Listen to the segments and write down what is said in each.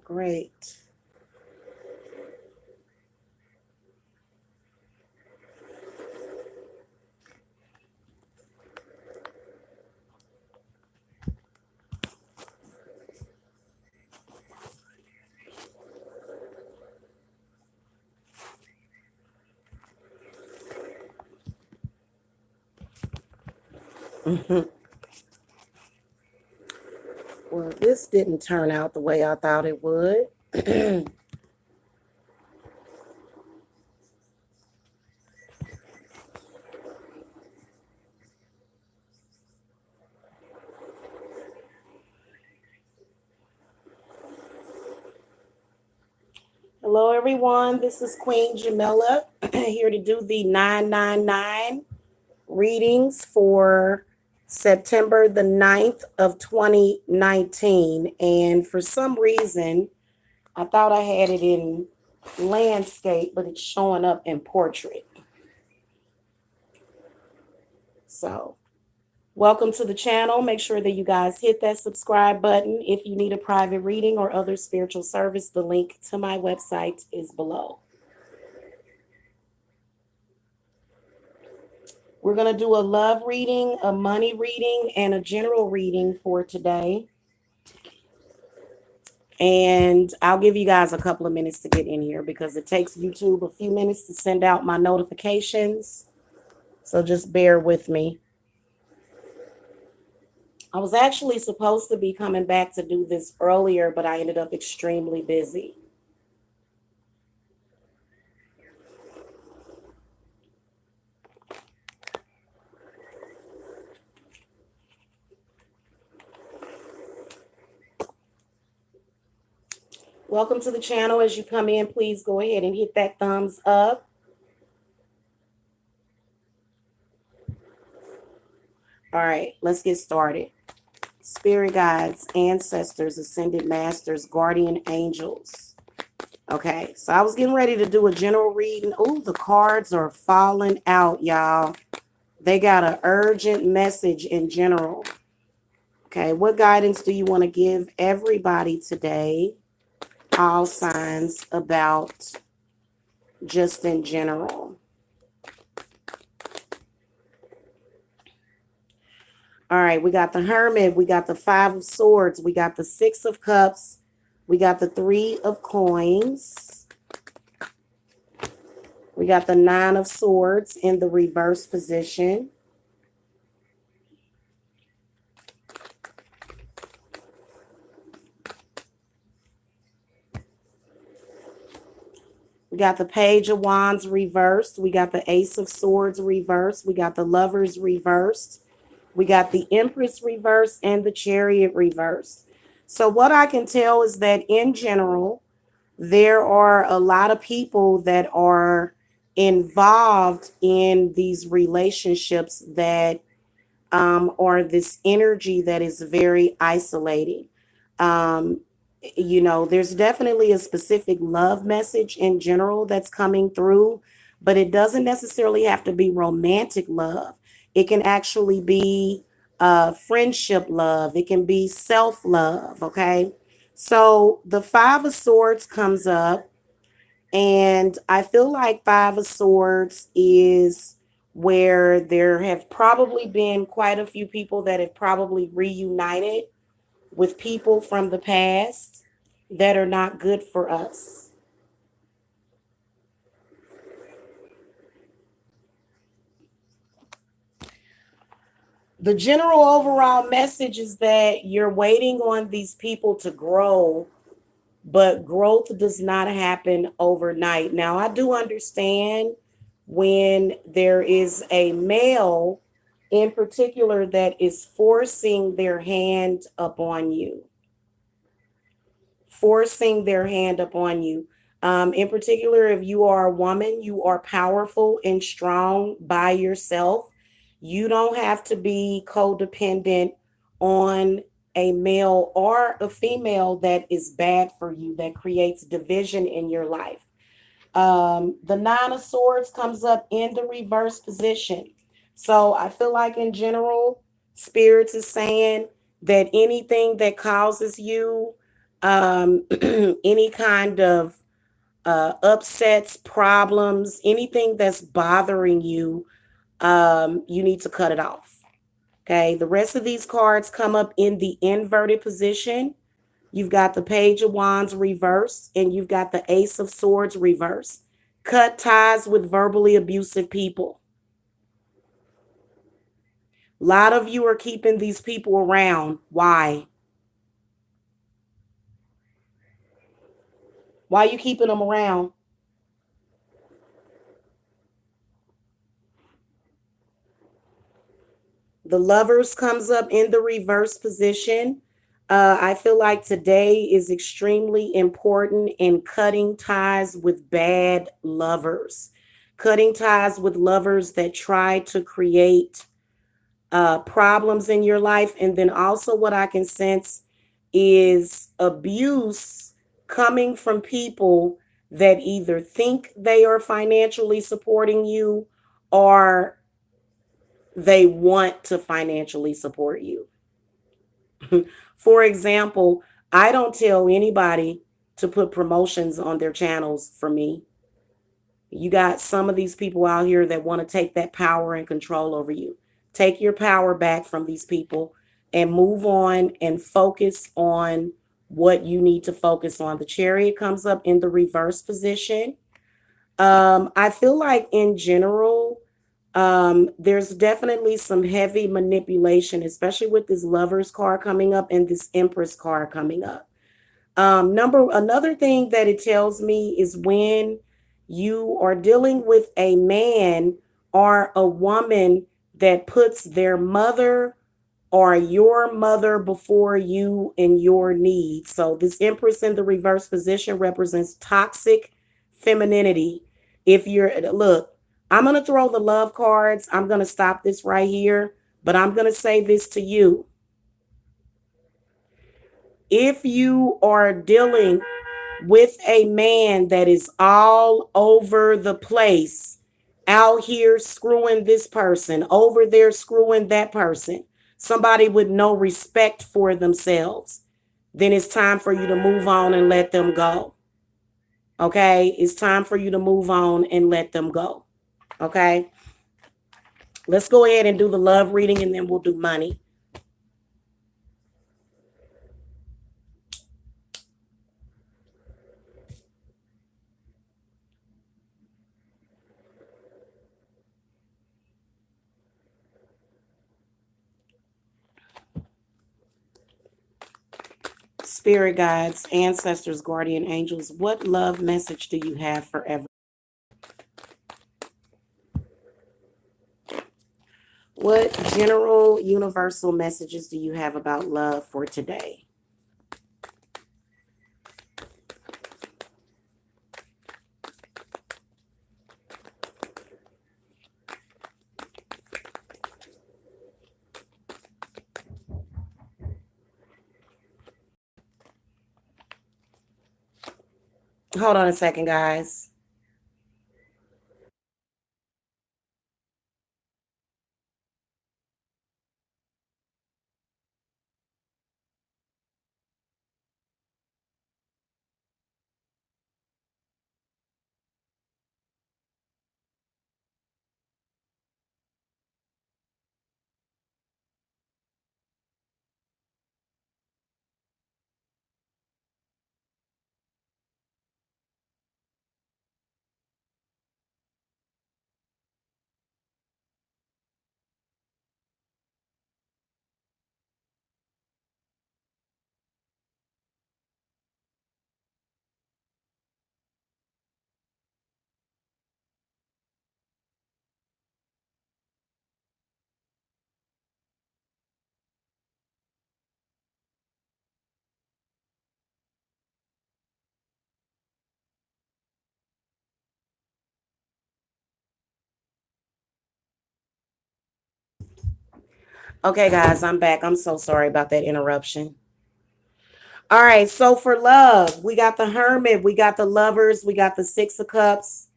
great. Mhm. Well, this didn't turn out the way I thought it would. Hello, everyone. This is Queen Jamila here to do the 999 readings for September the 9th of 2019. And for some reason, I thought I had it in landscape, but it's showing up in portrait. So, welcome to the channel. Make sure that you guys hit that subscribe button. If you need a private reading or other spiritual service, the link to my website is below. We're going to do a love reading, a money reading, and a general reading for today. And I'll give you guys a couple of minutes to get in here because it takes YouTube a few minutes to send out my notifications. So just bear with me. I was actually supposed to be coming back to do this earlier, but I ended up extremely busy. Welcome to the channel. As you come in, please go ahead and hit that thumbs up. All right, let's get started. Spirit guides, ancestors, ascended masters, guardian angels. Okay, so I was getting ready to do a general reading. Oh, the cards are falling out, y'all. They got an urgent message in general. Okay, what guidance do you want to give everybody today? All signs about just in general. All right, we got the Hermit, we got the Five of Swords, we got the Six of Cups, we got the Three of Coins, we got the Nine of Swords in the reverse position. We got the Page of Wands reversed. We got the Ace of Swords reversed. We got the Lovers reversed. We got the Empress reversed and the Chariot reversed. So what I can tell is that in general, there are a lot of people that are involved in these relationships that or this energy that is very isolating. There's definitely a specific love message in general that's coming through, but it doesn't necessarily have to be romantic love. It can actually be friendship love. It can be self-love, okay? So the Five of Swords comes up, and I feel like Five of Swords is where there have probably been quite a few people that have probably reunited with people from the past that are not good for us. The general overall message is that you're waiting on these people to grow, but growth does not happen overnight. Now, I do understand when there is a male in particular that is forcing their hand upon you. Forcing their hand upon you. In particular, if you are a woman, you are powerful and strong by yourself. You don't have to be codependent on a male or a female that is bad for you, that creates division in your life. The Nine of Swords comes up in the reverse position. So I feel like in general, Spirits is saying that anything that causes you any kind of upsets, problems, anything that's bothering you, you need to cut it off. Okay. The rest of these cards come up in the inverted position. You've got the Page of Wands reverse, and you've got the Ace of Swords reverse. Cut ties with verbally abusive people. A lot of you are keeping these people around. Why? Why are you keeping them around? The Lovers comes up in the reverse position. I feel like today is extremely important in cutting ties with bad lovers, cutting ties with lovers that try to create problems in your life. And then also, what I can sense is abuse coming from people that either think they are financially supporting you or they want to financially support you. For example, I don't tell anybody to put promotions on their channels for me. You got some of these people out here that want to take that power and control over you. Take your power back from these people and move on and focus on what you need to focus on. The Chariot comes up in the reverse position. I feel like in general, there's definitely some heavy manipulation, especially with this Lovers card coming up and this Empress card coming up. Another thing that it tells me is when you are dealing with a man or a woman that puts their mother or your mother before you and your needs. So this Empress in the reverse position represents toxic femininity. If you're, look, I'm going to throw the love cards. I'm going to stop this right here, but I'm going to say this to you. If you are dealing with a man that is all over the place, out here screwing this person, over there screwing that person, somebody with no respect for themselves, then it's time for you to move on and let them go. Okay? It's time for you to move on and let them go. Okay? Let's go ahead and do the love reading and then we'll do money. Spirit guides, ancestors, guardian angels, what love message do you have for everyone? What general universal messages do you have about love for today? Hold on a second, guys. Okay, guys, I'm back. I'm so sorry about that interruption. All right, so for love, we got the Hermit, we got the Lovers, we got the Six of Cups,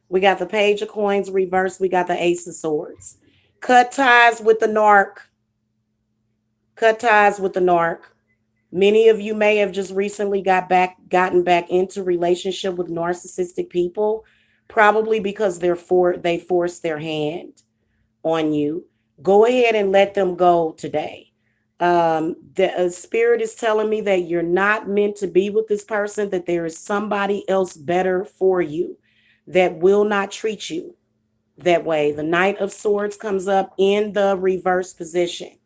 we got the Page of Coins reverse, we got the Ace of Swords. Cut ties with the narc. Cut ties with the narc. Many of you may have just recently gotten back into relationship with narcissistic people, probably because they forced their hand on you. Go ahead and let them go today. The spirit is telling me that you're not meant to be with this person, that there is somebody else better for you that will not treat you that way. The Knight of Swords comes up in the reverse position.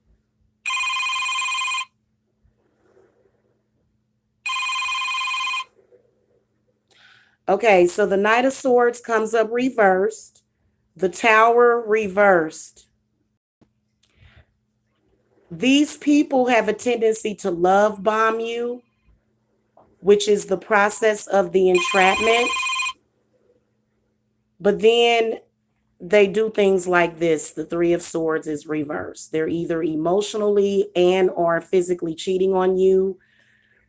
Okay, so the Knight of Swords comes up reversed, the Tower reversed. These people have a tendency to love bomb you, which is the process of the entrapment. But then they do things like this. The Three of Swords is reversed. They're either emotionally and or physically cheating on you.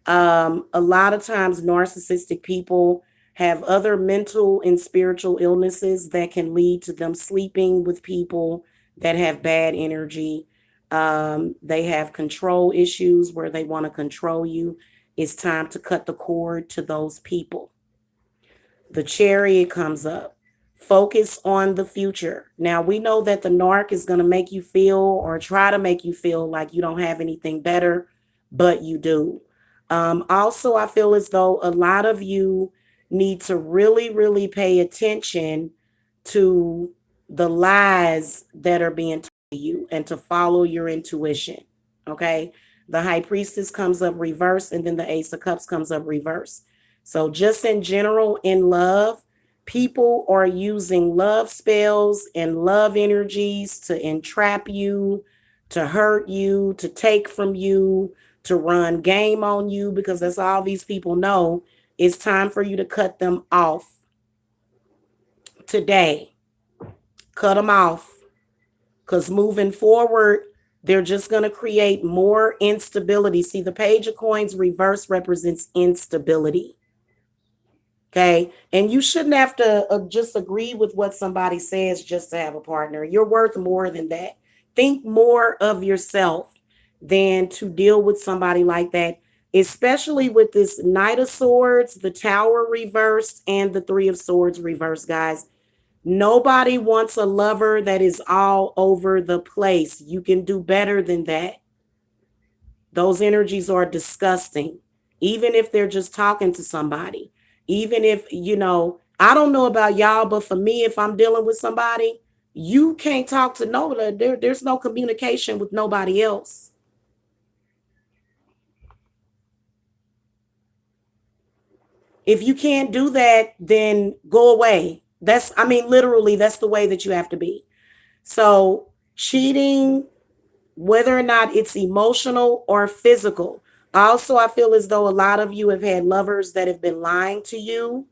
A lot of times narcissistic people have other mental and spiritual illnesses that can lead to them sleeping with people that have bad energy. They have control issues where they want to control you. It's time to cut the cord to those people. The Chariot comes up. Focus on the future. Now, we know that the narc is going to make you feel or try to make you feel like you don't have anything better, but you do. Also, I feel as though a lot of you need to really, really pay attention to the lies that are being told to you and to follow your intuition. Okay. The High Priestess comes up reverse, and then the Ace of Cups comes up reverse. So, just in general, in love, people are using love spells and love energies to entrap you, to hurt you, to take from you, to run game on you, because that's all these people know. It's time for you to cut them off today. Cut them off, because moving forward, they're just going to create more instability. See, the Page of Coins reverse represents instability. Okay. And you shouldn't have to just agree with what somebody says just to have a partner. You're worth more than that. Think more of yourself than to deal with somebody like that, especially with this Knight of Swords, the Tower reversed, and the Three of Swords reversed, guys. Nobody wants a lover that is all over the place. You can do better than that. Those energies are disgusting, even if they're just talking to somebody. Even if, I don't know about y'all, but for me, if I'm dealing with somebody, you can't talk to nobody. There's no communication with nobody else. If you can't do that, then go away. Literally, that's the way that you have to be. So, cheating, whether or not it's emotional or physical. Also, I feel as though a lot of you have had lovers that have been lying to you.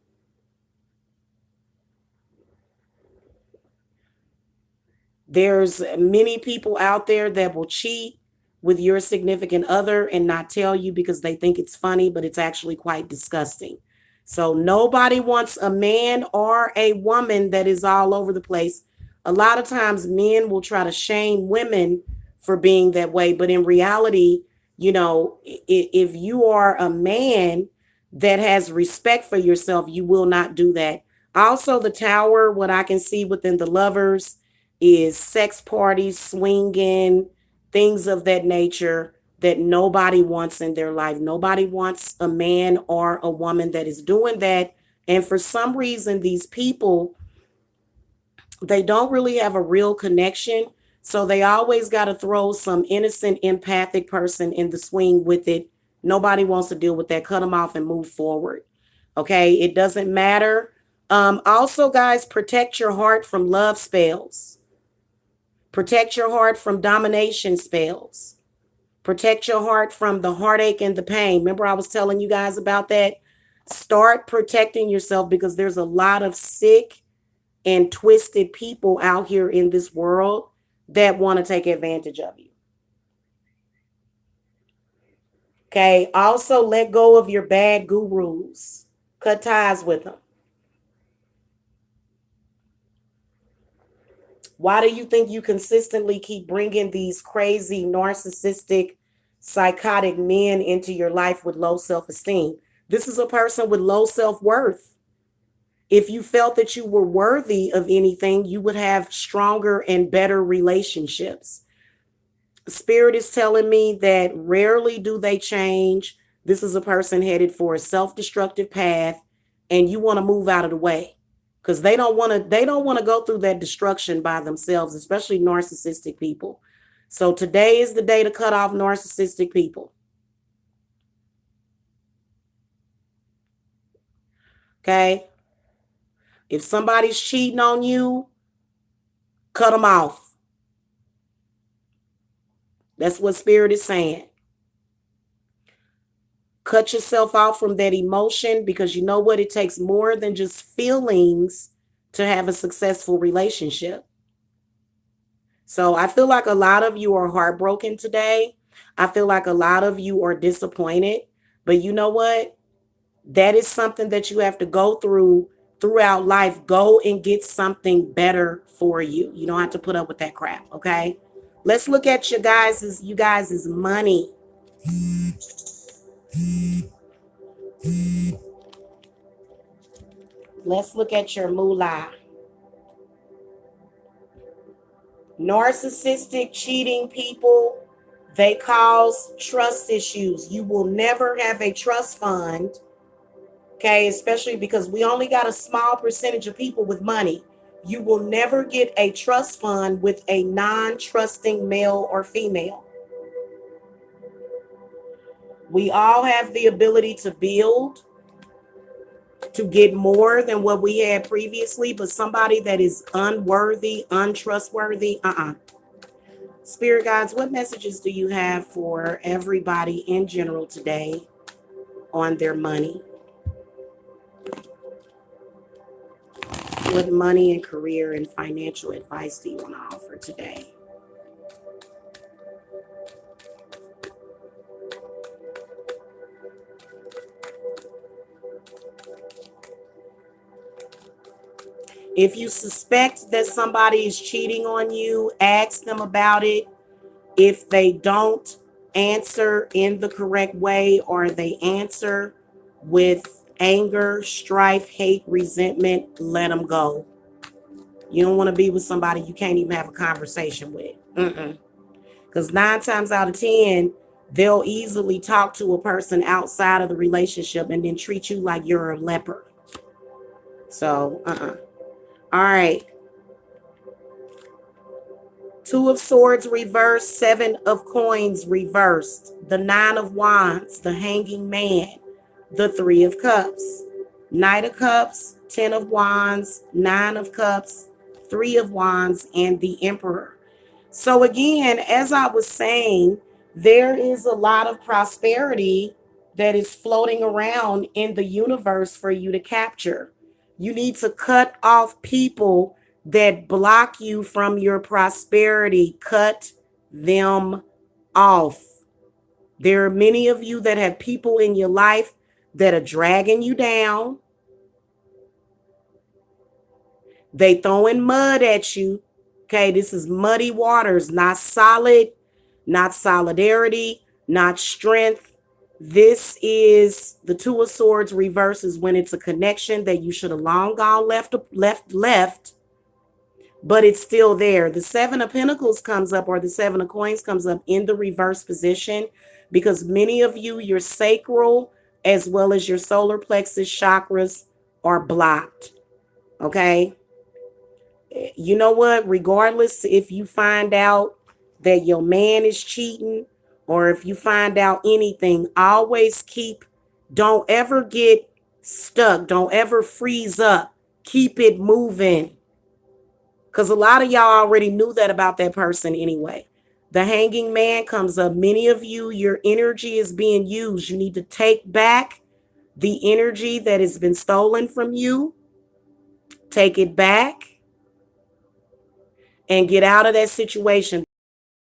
There's many people out there that will cheat with your significant other and not tell you because they think it's funny, but it's actually quite disgusting. So nobody wants a man or a woman that is all over the place. A lot of times men will try to shame women for being that way, but in reality, if you are a man that has respect for yourself, you will not do that. Also, the Tower, what I can see within the lovers is sex parties, swinging, things of that nature that nobody wants in their life. Nobody wants a man or a woman that is doing that. And for some reason, these people, they don't really have a real connection. So they always got to throw some innocent, empathic person in the swing with it. Nobody wants to deal with that. Cut them off and move forward. Okay. It doesn't matter. Also, guys, protect your heart from love spells. Protect your heart from domination spells. Protect your heart from the heartache and the pain. Remember, I was telling you guys about that? Start protecting yourself, because there's a lot of sick and twisted people out here in this world that want to take advantage of you. Okay. Also, let go of your bad gurus. Cut ties with them. Why do you think you consistently keep bringing these crazy narcissistic psychotic men into your life with low self-esteem. This is a person with low self-worth. If you felt that you were worthy of anything, you would have stronger and better relationships. Spirit is telling me that rarely do they change. This is a person headed for a self-destructive path, and you want to move out of the way because they don't want to go through that destruction by themselves, especially narcissistic people. So today is the day to cut off narcissistic people. Okay? If somebody's cheating on you, cut them off. That's what Spirit is saying. Cut yourself off from that emotion because you know what? It takes more than just feelings to have a successful relationship. So I feel like a lot of you are heartbroken today. I feel like a lot of you are disappointed. But you know what? That is something that you have to go through throughout life. Go and get something better for you. You don't have to put up with that crap, okay? Let's look at you guys' money. Let's look at your moolah. Narcissistic, cheating people, they cause trust issues. You will never have a trust fund, okay? Especially because we only got a small percentage of people with money. You will never get a trust fund with a non-trusting male or female. We all have the ability to build, to get more than what we had previously, but somebody that is unworthy, untrustworthy, Spirit guides, what messages do you have for everybody in general today on their money? What money and career and financial advice do you want to offer today? If you suspect that somebody is cheating on you, ask them about it. If they don't answer in the correct way, or they answer with anger, strife, hate, resentment, let them go. You don't want to be with somebody you can't even have a conversation with. Because 9 times out of 10, they'll easily talk to a person outside of the relationship and then treat you like you're a leper. So, All right. Two of Swords reversed, Seven of Coins reversed, the Nine of Wands, the Hanging Man, the Three of Cups, Knight of Cups, Ten of Wands, Nine of Cups, Three of Wands, and the Emperor. So again, as I was saying, there is a lot of prosperity that is floating around in the universe for you to capture. You need to cut off people that block you from your prosperity. Cut them off. There are many of you that have people in your life that are dragging you down. They throwing mud at you. Okay, this is muddy waters, not solid, not solidarity, not strength. This is the Two of Swords reverses when it's a connection that you should have long gone left, but it's still there. The Seven of Pentacles comes up, or the Seven of Coins comes up in the reverse position because many of you, your sacral as well as your solar plexus chakras are blocked. Okay. You know what? Regardless if you find out that your man is cheating or if you find out anything, always don't ever get stuck. Don't ever freeze up. Keep it moving. Because a lot of y'all already knew that about that person anyway. The Hanging Man comes up. Many of you, your energy is being used. You need to take back the energy that has been stolen from you. Take it back and get out of that situation.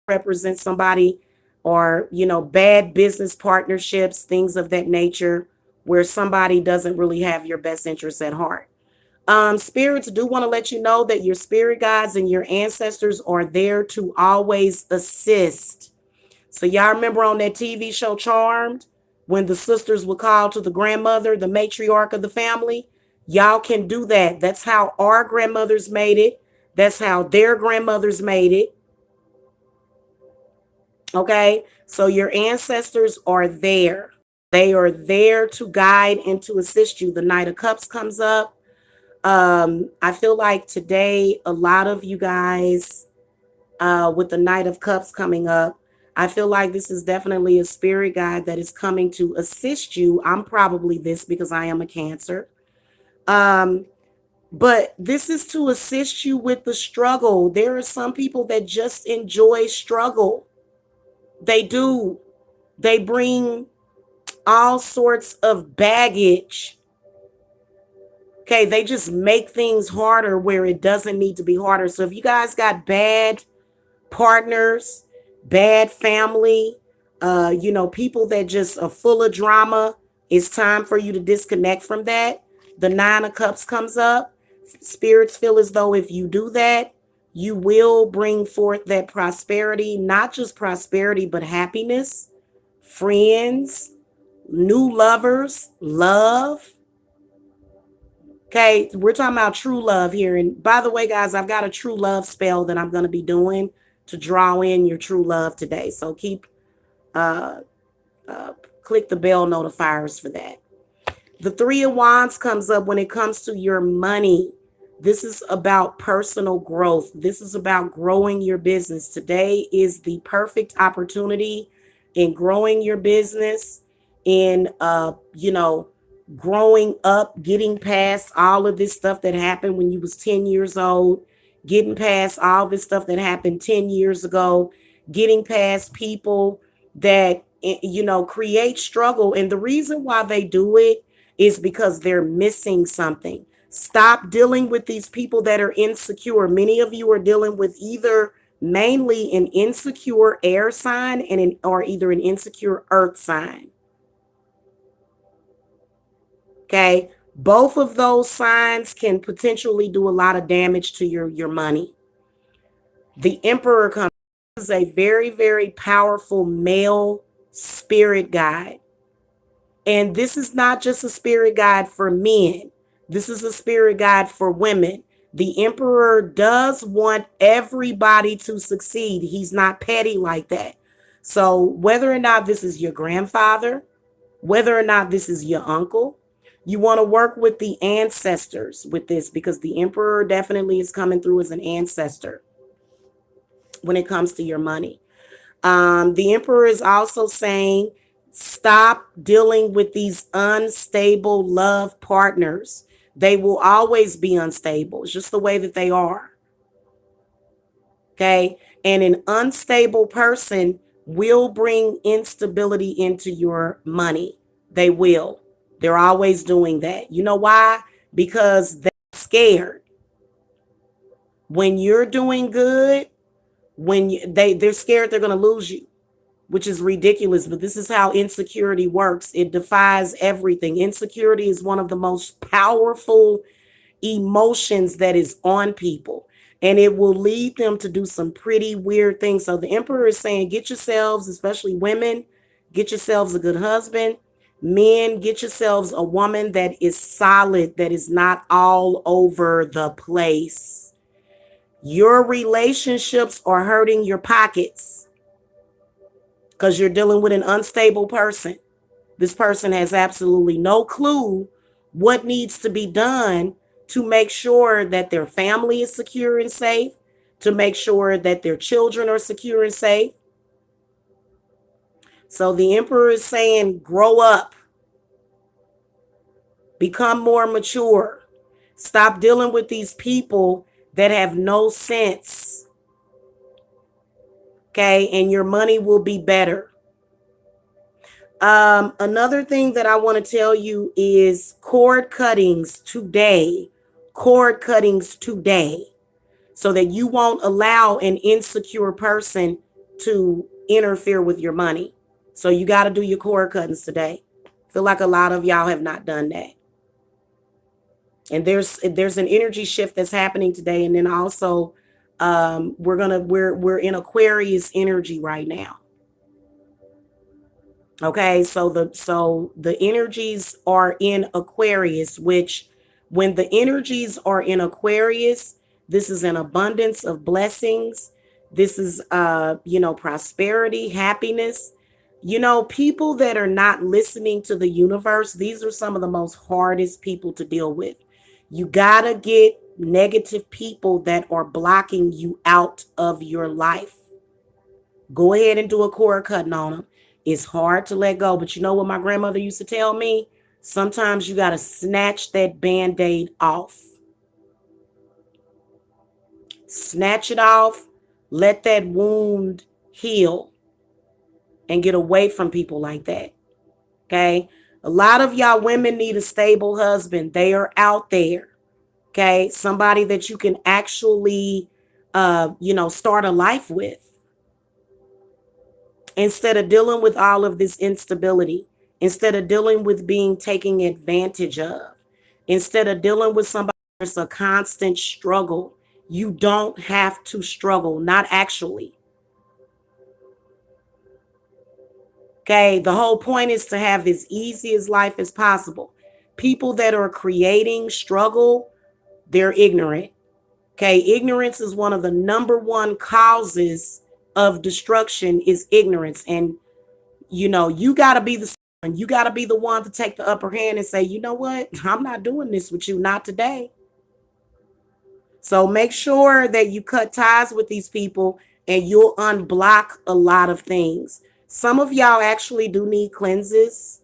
Represent somebody, or bad business partnerships, things of that nature, where somebody doesn't really have your best interests at heart. Spirits do want to let you know that your spirit guides and your ancestors are there to always assist. So y'all remember on that TV show Charmed, when the sisters would call to the grandmother, the matriarch of the family? Y'all can do that. That's how our grandmothers made it. That's how their grandmothers made it. Okay? So your ancestors are there. They are there to guide and to assist you. The Knight of Cups comes up. I feel like today, a lot of you guys, with the Knight of Cups coming up, I feel like this is definitely a spirit guide that is coming to assist you. I'm probably this because I am a Cancer. Um, but this is to assist you with the struggle. There are some people that just enjoy struggle. They do. They bring all sorts of baggage. Okay, they just make things harder where it doesn't need to be harder. So if you guys got bad partners, bad family, people that just are full of drama, it's time for you to disconnect from that. The Nine of Cups comes up. Spirits feel as though if you do that, you will bring forth that prosperity, not just prosperity, but happiness, friends, new lovers, love. Okay, we're talking about true love here. And by the way, guys, I've got a true love spell that I'm going to be doing to draw in your true love today. So keep uh, click the bell notifiers for that. The Three of Wands comes up when it comes to your money. This is about personal growth. This is about growing your business. Today is the perfect opportunity in growing your business, in growing up, getting past all of this stuff that happened when you was 10 years old, getting past all this stuff that happened 10 years ago, getting past people that create struggle. And the reason why they do it is because they're missing something. Stop dealing with these people that are insecure. Many of you are dealing with either mainly an insecure air sign or either an insecure earth sign. Okay. Both of those signs can potentially do a lot of damage to your money. The Emperor comes is a very, very powerful male spirit guide. And this is not just a spirit guide for men. This is a spirit guide for women. The Emperor does want everybody to succeed. He's not petty like that. So whether or not this is your grandfather, whether or not this is your uncle, you want to work with the ancestors with this, because the Emperor definitely is coming through as an ancestor when it comes to your money. The Emperor is also saying, stop dealing with these unstable love partners. They will always be unstable. It's just the way that they are. Okay. And an unstable person will bring instability into your money. They will. They're always doing that. You know why? Because they're scared. When you're doing good, they're scared they're going to lose you, which is ridiculous. But this is how insecurity works. It defies everything. Insecurity is one of the most powerful emotions that is on people, and it will lead them to do some pretty weird things. So the Emperor is saying, get yourselves, especially women, get yourselves a good husband. Men, get yourselves a woman that is solid, that is not all over the place. Your relationships are hurting your pockets because you're dealing with an unstable person. This person has absolutely no clue what needs to be done to make sure that their family is secure and safe, to make sure that their children are secure and safe. So the Emperor is saying, grow up, become more mature, stop dealing with these people that have no sense. Okay, and your money will be better. Another thing that I want to tell you is cord cuttings today, so that you won't allow an insecure person to interfere with your money. So you got to do your cord cuttings today. I feel like a lot of y'all have not done that. And there's an energy shift that's happening today. And then also we're in Aquarius energy right now. Okay, so the energies are in Aquarius, which when the energies are in Aquarius, this is an abundance of blessings. This is prosperity, happiness. People that are not listening to the universe, these are some of the most hardest people to deal with. You got to get negative people that are blocking you out of your life. Go ahead and do a cord cutting on them. It's hard to let go, but you know what my grandmother used to tell me? Sometimes you got to snatch that band-aid off. Snatch it off, let that wound heal, and get away from people like that. Okay? A lot of y'all women need a stable husband. They are out there. Okay? Somebody that you can actually start a life with, instead of dealing with all of this instability, instead of dealing with being taken advantage of, instead of dealing with somebody that's a constant struggle. You don't have to struggle, not actually. Okay, the whole point is to have as easy as life as possible. People that are creating struggle, they're ignorant. Okay, ignorance is one of the number one causes of destruction, is ignorance. And you got to be the one. You got to be the one to take the upper hand and say, you know what? I'm not doing this with you, not today. So make sure that you cut ties with these people and you'll unblock a lot of things. Some of y'all actually do need cleanses,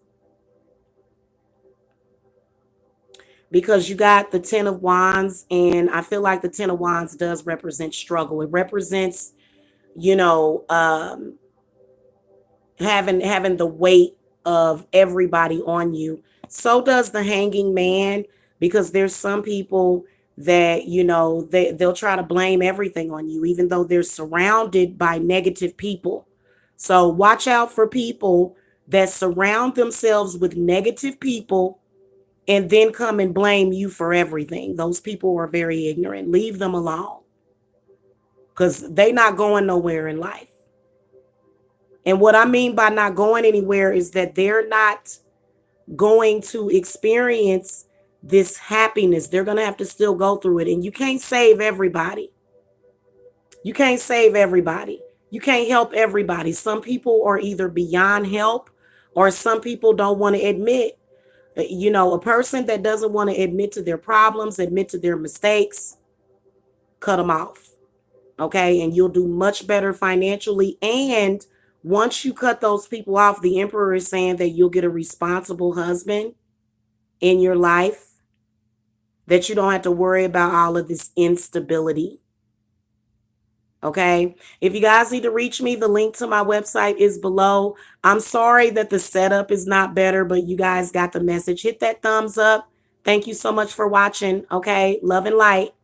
because you got the Ten of Wands, and I feel like the Ten of Wands does represent struggle. It represents, you know, um, having the weight of everybody on you. So does the Hanging Man, because there's some people that they'll try to blame everything on you, even though they're surrounded by negative people. So watch out for people that surround themselves with negative people and then come and blame you for everything. Those people are very ignorant. Leave them alone, because they're not going nowhere in life. And what I mean by not going anywhere is that they're not going to experience this happiness. They're going to have to still go through it. And you can't save everybody. You can't save everybody. You can't help everybody. Some people are either beyond help, or some people don't want to admit. A person that doesn't want to admit to their problems, admit to their mistakes, cut them off. Okay, and you'll do much better financially. And once you cut those people off, the emperor is saying that you'll get a responsible husband in your life, that you don't have to worry about all of this instability. Okay, if you guys need to reach me, the link to my website is below. I'm sorry that the setup is not better, but you guys got the message. Hit that thumbs up. Thank you so much for watching. Okay, love and light.